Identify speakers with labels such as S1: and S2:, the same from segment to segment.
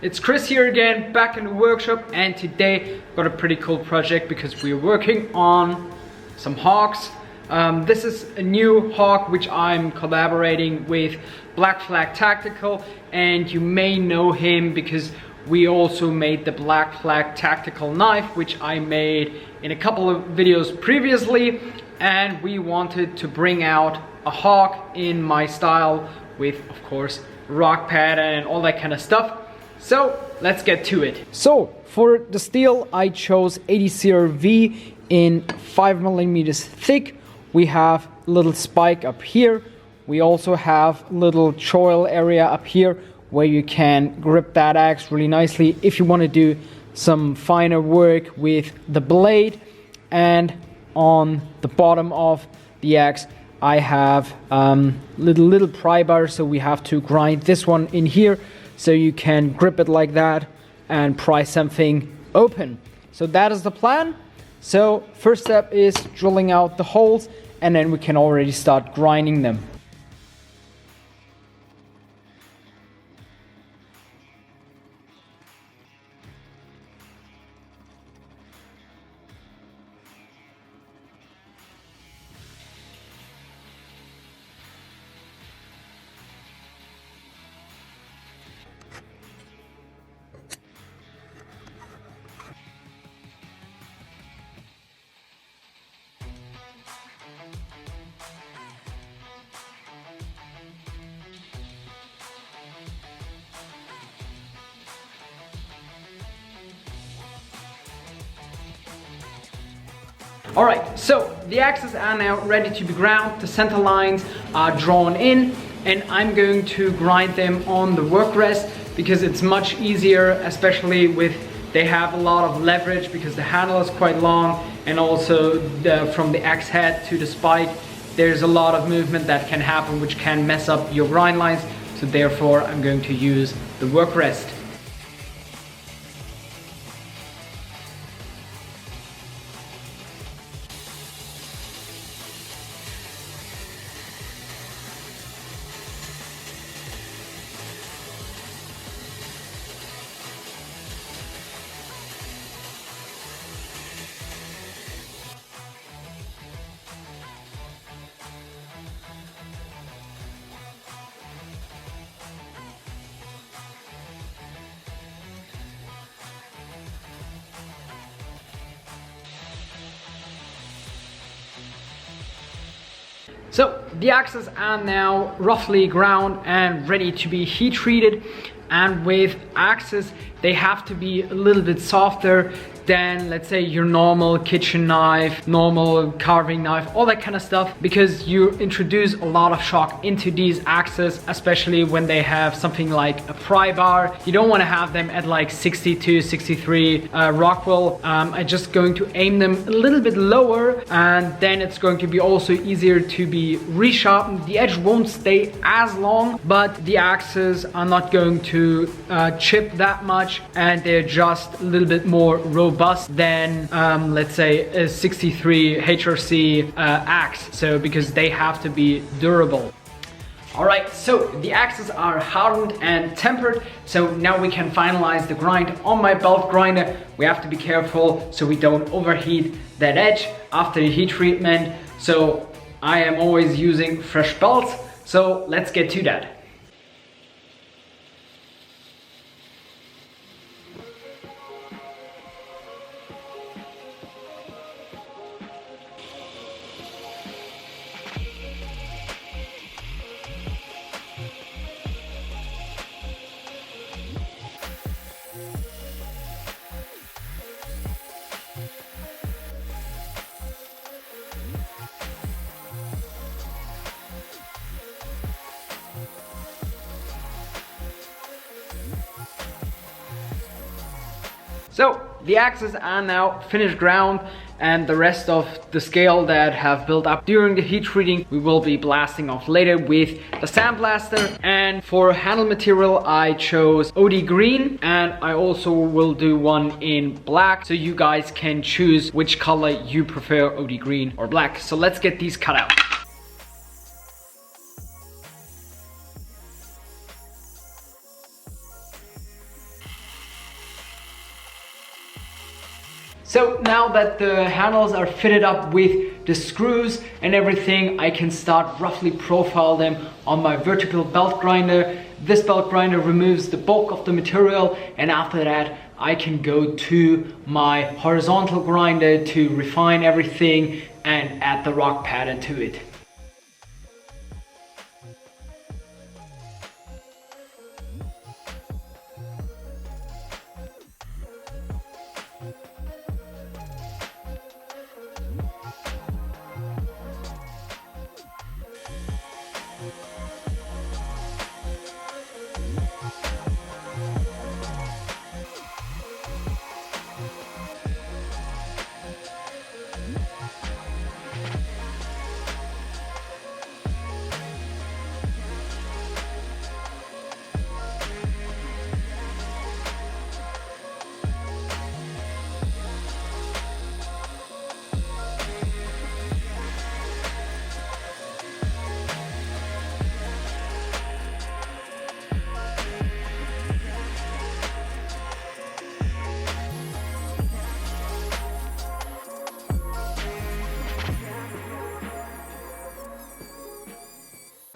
S1: it's Chris here again, back in the workshop, and today I've got a pretty cool project because we're working on some hawks. This is a new hawk which I'm collaborating with Blackflag Tactical, and you may know him because we also made the Blackflag Tactical knife, which I made in a couple of videos previously, and we wanted to bring out a hawk in my style with, of course, rock pattern and all that kind of stuff. So let's get to it. So for the steel I chose 80CRV in 5mm thick. We have a little spike up here. We also have little choil area up here where you can grip that axe really nicely if you want to do some finer work with the blade. And on the bottom of the axe I have little pry bar, so we have to grind this one in here so you can grip it like that and pry something open. So that is the plan. So first step is drilling out the holes, and then we can already start grinding them. Alright, so the axes are now ready to be ground, the center lines are drawn in, and I'm going to grind them on the work rest because it's much easier, especially with, they have a lot of leverage because the handle is quite long, and also from the axe head to the spike there's a lot of movement that can happen which can mess up your grind lines, so therefore I'm going to use the work rest. So the axes are now roughly ground and ready to be heat treated, and with axes they have to be a little bit softer than, let's say, your normal kitchen knife, normal carving knife, all that kind of stuff, because you introduce a lot of shock into these axes, especially when they have something like a pry bar. You don't want to have them at like 62, 63 Rockwell. I'm just going to aim them a little bit lower, and then it's going to be also easier to be resharpened. The edge won't stay as long, but the axes are not going to chip that much, and they're just a little bit more robust than let's say a 63 HRC axe, so because they have to be durable. Alright, so the axes are hardened and tempered, so now we can finalize the grind on my belt grinder. We have to be careful so we don't overheat that edge after the heat treatment, so I am always using fresh belts, so let's get to that. So the axes are now finished ground, and the rest of the scale that have built up during the heat treating we will be blasting off later with the sandblaster. And for handle material I chose OD green, and I also will do one in black, so you guys can choose which color you prefer, OD green or black. So let's get these cut out. now that the handles are fitted up with the screws and everything, I can start roughly profile them on my vertical belt grinder. This belt grinder removes the bulk of the material, and after that I can go to my horizontal grinder to refine everything and add the rock pattern to it.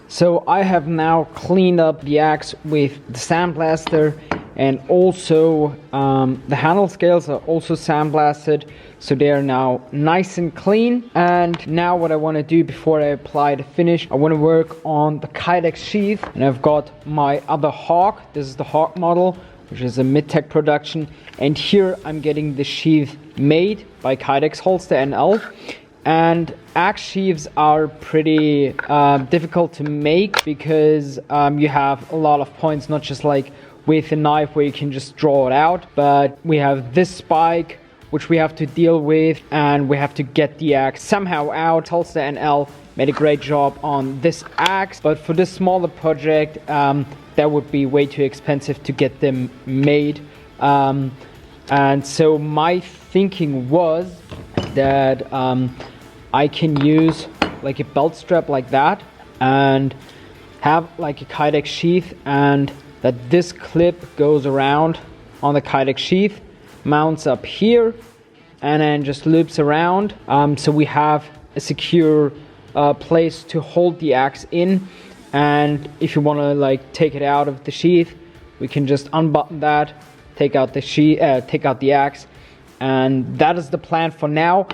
S1: So I have now cleaned up the axe with the sandblaster, and also the handle scales are also sandblasted, so they are now nice and clean. And now what I want to do before I apply the finish, I want to work on the Kydex sheath, and I've got my other hawk. This is the hawk model, which is a mid-tech production, and here I'm getting the sheath made by Kydex Holster NL. And axe sheaths are pretty difficult to make because you have a lot of points, not just like with a knife where you can just draw it out, but we have this spike which we have to deal with, and we have to get the axe somehow out. Holster NL made a great job on this axe, but for this smaller project that would be way too expensive to get them made. And so my thinking was that I can use like a belt strap like that and have like a Kydex sheath, and that this clip goes around on the Kydex sheath, mounts up here, and then just loops around. So we have a secure place to hold the axe in, and if you want to like take it out of the sheath, we can just unbutton that, take out the take out the axe, and that is the plan for now.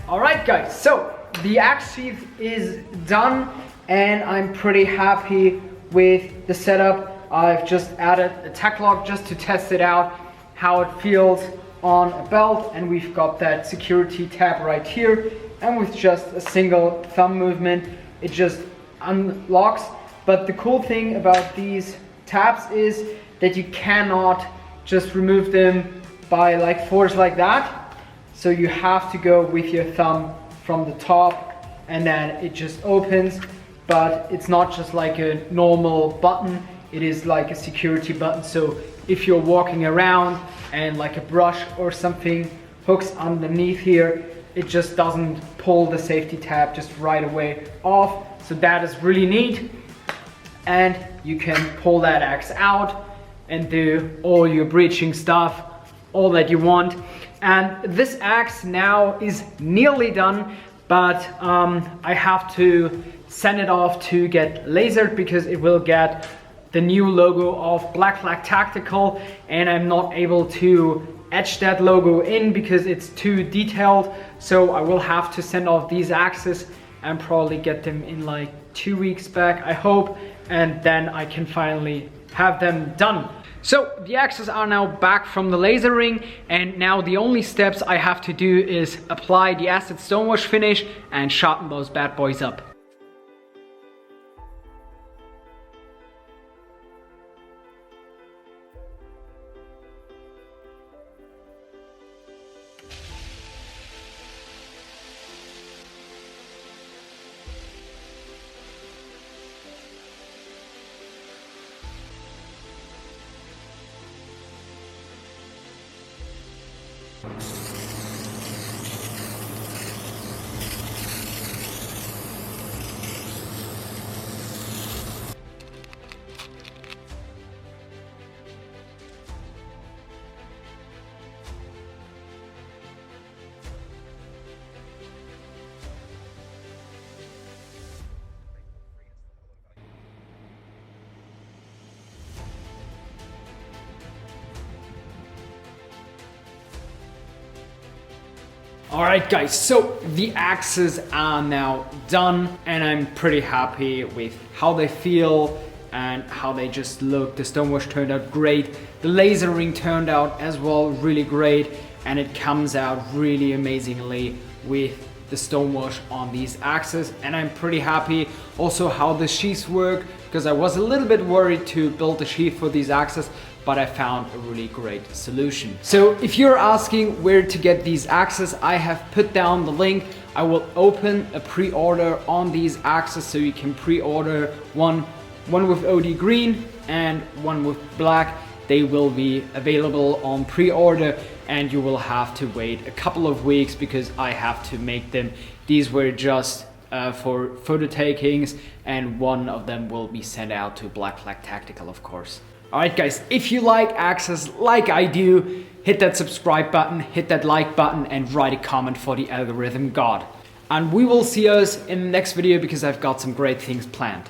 S1: Alright guys, so the axe sheath is done and I'm pretty happy with the setup. I've just added a tack lock just to test it out, how it feels on a belt, and we've got that security tab right here, and with just a single thumb movement it just unlocks. But the cool thing about these tabs is that you cannot just remove them by like force like that. So you have to go with your thumb from the top, and then it just opens. But it's not just like a normal button, it is like a security button. So if you're walking around and like a brush or something hooks underneath here, it just doesn't pull the safety tab just right away off. So that is really neat. And you can pull that axe out and do all your breaching stuff, all that you want. And this axe now is nearly done, but I have to send it off to get lasered because it will get the new logo of Blackflag Tactical, and I'm not able to etch that logo in because it's too detailed. So I will have to send off these axes and probably get them in like 2 weeks back, I hope, and then I can finally have them done. So the axes are now back from the lasering, and now the only steps I have to do is apply the acid stonewash finish and sharpen those bad boys up. Alright guys, so the axes are now done and I'm pretty happy with how they feel and how they just look. The stonewash turned out great. The lasering turned out as well really great, and it comes out really amazingly with the stonewash on these axes, and I'm pretty happy also how the sheaths work, because I was a little bit worried to build a sheath for these axes, but I found a really great solution. So if you're asking where to get these axes, I have put down the link. I will open a pre-order on these axes, so you can pre-order one with OD green and one with black. They will be available on pre-order, and you will have to wait a couple of weeks because I have to make them. These were just for photo takings, and one of them will be sent out to Blackflag Tactical, of course. Alright guys, if you like axes like I do, hit that subscribe button, hit that like button, and write a comment for the algorithm god. And we will see us in the next video because I've got some great things planned.